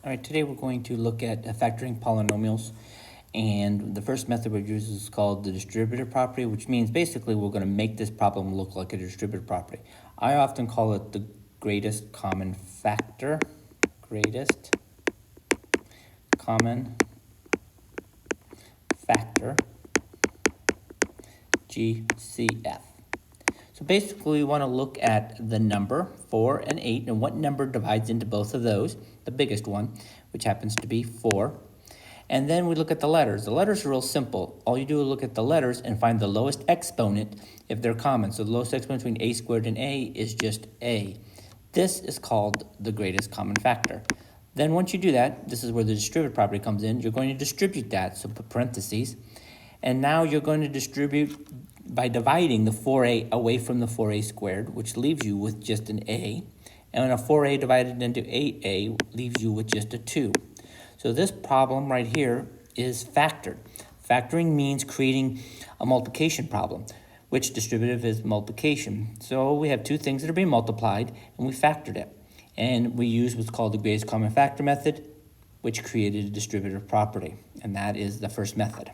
All right, today we're going to look at factoring polynomials. And the first method we use is called the distributive property, which means basically we're going to make this problem look like a distributive property. I often call it the greatest common factor, greatest common factor, GCF. So basically we want to look at the number 4 and 8 and what number divides into both of those, the biggest one, which happens to be 4. And then we look at the letters. The letters are real simple. All you do is look at the letters and find the lowest exponent if they're common. So the lowest exponent between a squared and a is just a. This is called the greatest common factor. Then once you do that, this is where the distributive property comes in. You're going to distribute that, so put parentheses. And now you're going to distribute by dividing the 4a away from the 4a squared, which leaves you with just an a. And a 4a divided into 8a leaves you with just a 2. So this problem right here is factored. Factoring means creating a multiplication problem, which distributive is multiplication. So we have two things that are being multiplied, and we factored it. And we use what's called the greatest common factor method, which created a distributive property. And that is the first method.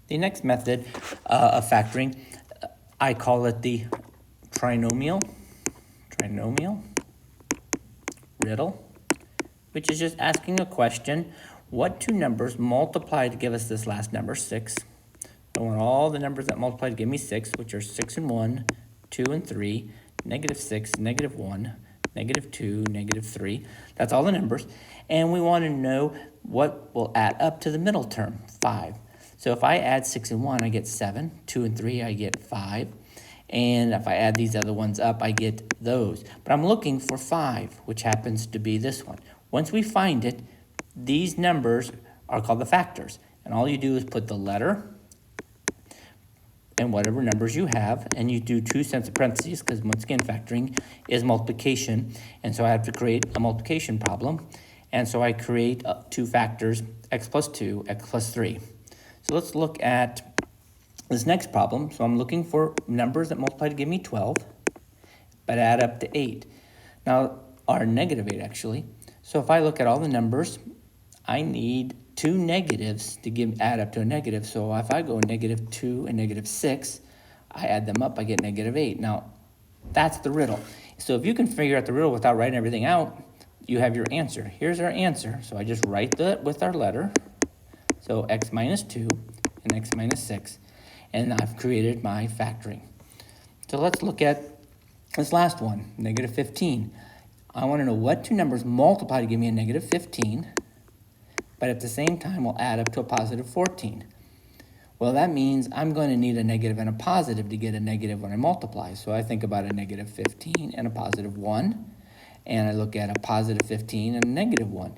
The next method of factoring, I call it the trinomial riddle, which is just asking a question, what two numbers multiply to give us this last number, 6? I want all the numbers that multiply to give me 6, which are 6 and 1, 2 and 3, -6, -1, -2, -3. That's all the numbers. And we want to know what will add up to the middle term, 5. So if I add 6 and 1, I get 7. 2 and 3, I get 5. And if I add these other ones up, I get those. But I'm looking for 5, which happens to be this one. Once we find it, these numbers are called the factors. And all you do is put the letter and whatever numbers you have, and you do 2 sets of parentheses, because once again, factoring is multiplication. And so I have to create a multiplication problem. And so I create two factors, x plus 2, x plus 3. So let's look at this next problem. So I'm looking for numbers that multiply to give me 12, but add up to 8. Now, or -8 actually. So if I look at all the numbers, I need 2 negatives to add up to a negative. So if I go -2 and -6, I add them up, I get -8. Now, that's the riddle. So if you can figure out the riddle without writing everything out, you have your answer. Here's our answer. So I just write that with our letter. So x minus 2 and x minus 6. And I've created my factoring. So let's look at this last one, -15. I want to know what two numbers multiply to give me a -15, but at the same time will add up to a positive 14. Well, that means I'm going to need a negative and a positive to get a negative when I multiply. So I think about a -15 and a positive 1. And I look at a positive 15 and a negative 1.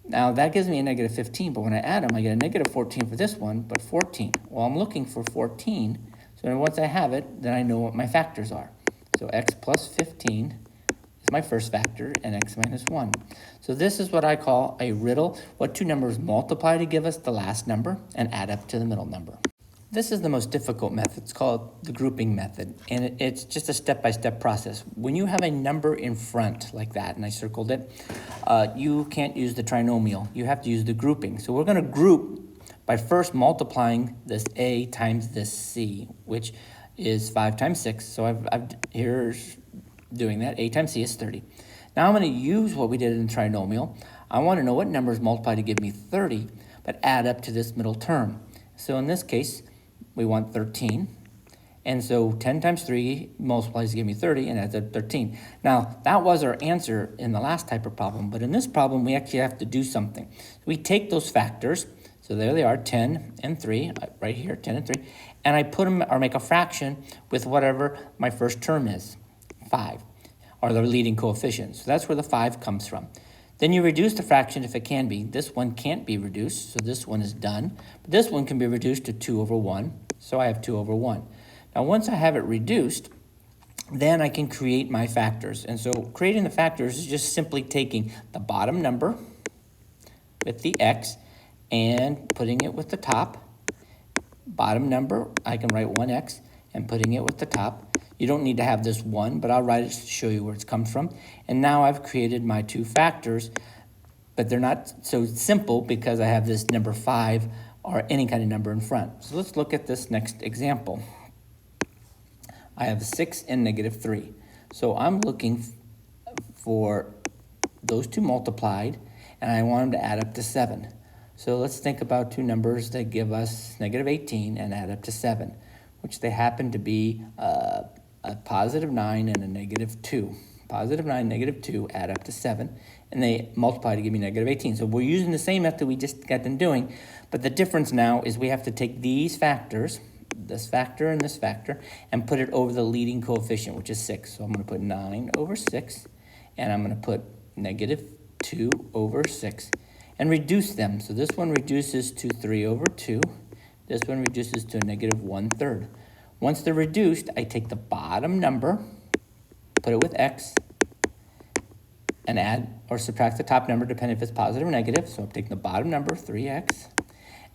Now, that gives me a -15, but when I add them, I get a -14 for this one, but 14. Well, I'm looking for 14, so once I have it, then I know what my factors are. So x plus 15 is my first factor, and x minus 1. So this is what I call a riddle, what two numbers multiply to give us the last number and add up to the middle number. This is the most difficult method. It's called the grouping method, and it's just a step-by-step process. When you have a number in front like that, and I circled it, you can't use the trinomial. You have to use the grouping. So we're going to group by first multiplying this a times this c, which is 5 times 6. So here's doing that. A times c is 30. Now I'm going to use what we did in the trinomial. I want to know what numbers multiply to give me 30, but add up to this middle term. So in this case, we want 13. And so 10 times 3 multiplies to give me 30 and adds up 13. Now, that was our answer in the last type of problem. But in this problem, we actually have to do something. We take those factors. So there they are, 10 and 3, right here, 10 and 3. And I put them, or make a fraction with whatever my first term is, 5, or the leading coefficient. So that's where the 5 comes from. Then you reduce the fraction if it can be. This one can't be reduced, so this one is done. But this one can be reduced to 2 over 1, so I have 2 over 1. Now, once I have it reduced, then I can create my factors. And so creating the factors is just simply taking the bottom number with the x and putting it with the top. Bottom number, I can write 1x and putting it with the top. You don't need to have this 1, but I'll write it to show you where it's come from. And now I've created my two factors but they're not so simple because I have this number 5 or any kind of number in front. So let's look at this next example. I have 6 and -3. So I'm looking for those two multiplied, and I want them to add up to 7. So let's think about two numbers that give us -18 and add up to 7, which they happen to be a +9 and a -2. +9, -2 add up to 7, and they multiply to give me -18. So we're using the same method we just got them doing, but the difference now is we have to take these factors, this factor and this factor, and put it over the leading coefficient, which is 6. So I'm going to put 9 over 6, and I'm going to put -2 over 6, and reduce them. So this one reduces to 3 over 2. This one reduces to a -1/3. Once they're reduced, I take the bottom number, put it with x, and add or subtract the top number depending if it's positive or negative. So I'm taking the bottom number, 3x,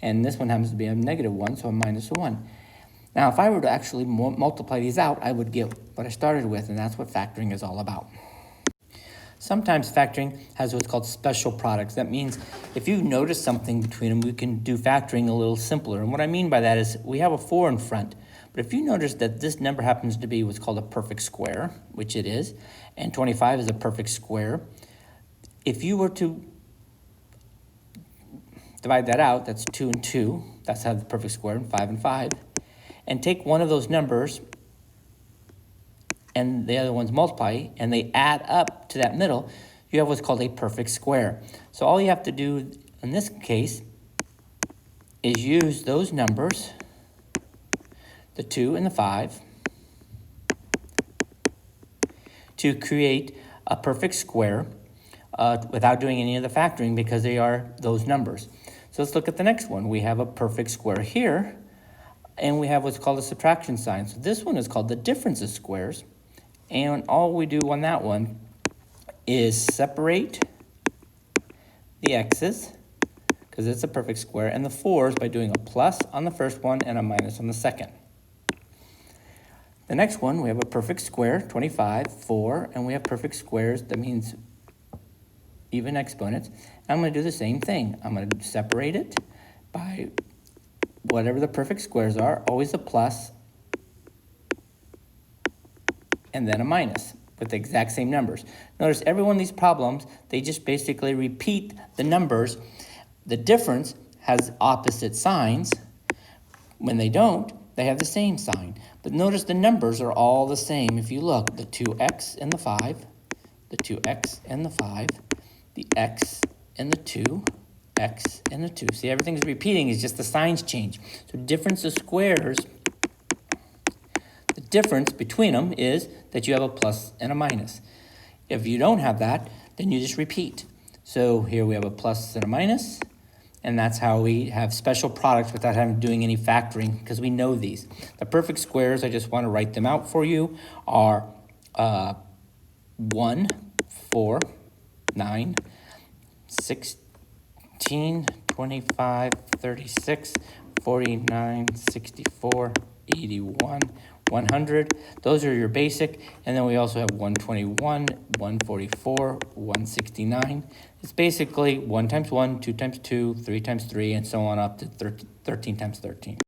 and this one happens to be a -1, so a -1. Now, if I were to actually multiply these out, I would get what I started with, and that's what factoring is all about. Sometimes factoring has what's called special products. That means if you notice something between them, we can do factoring a little simpler. And what I mean by that is we have a 4 in front, but if you notice that this number happens to be what's called a perfect square, which it is, and 25 is a perfect square, if you were to divide that out, that's 2 and 2, that's how the perfect square, and 5 and 5, and take one of those numbers and the other ones multiply, and they add up to that middle, you have what's called a perfect square. So all you have to do in this case is use those numbers, the 2 and the 5, to create a perfect square without doing any of the factoring because they are those numbers. So let's look at the next one. We have a perfect square here, and we have what's called a subtraction sign. So this one is called the difference of squares. And all we do on that one is separate the x's, because it's a perfect square, and the 4's by doing a plus on the first one and a minus on the second. The next one, we have a perfect square, 25, 4, and we have perfect squares. That means even exponents. I'm going to do the same thing. I'm going to separate it by whatever the perfect squares are, always a plus, and then a minus with the exact same numbers. Notice every one of these problems, they just basically repeat the numbers. The difference has opposite signs. When they don't, they have the same sign. But notice the numbers are all the same. If you look, the 2x and the 5, the 2x and the 5, the x and the 2, x and the 2. See, everything's repeating, it's just the signs change. So difference of squares, the difference between them is that you have a plus and a minus. If you don't have that, then you just repeat. So here we have a plus and a minus, and that's how we have special products without having doing any factoring, because we know these. The perfect squares, I just want to write them out for you, are 1, 4, 9, 16, 25, 36, 49, 64, 81, 100. Those are your basic. And then we also have 121, 144, 169. It's basically 1 times 1, 2 times 2, 3 times 3, and so on up to 13 times 13.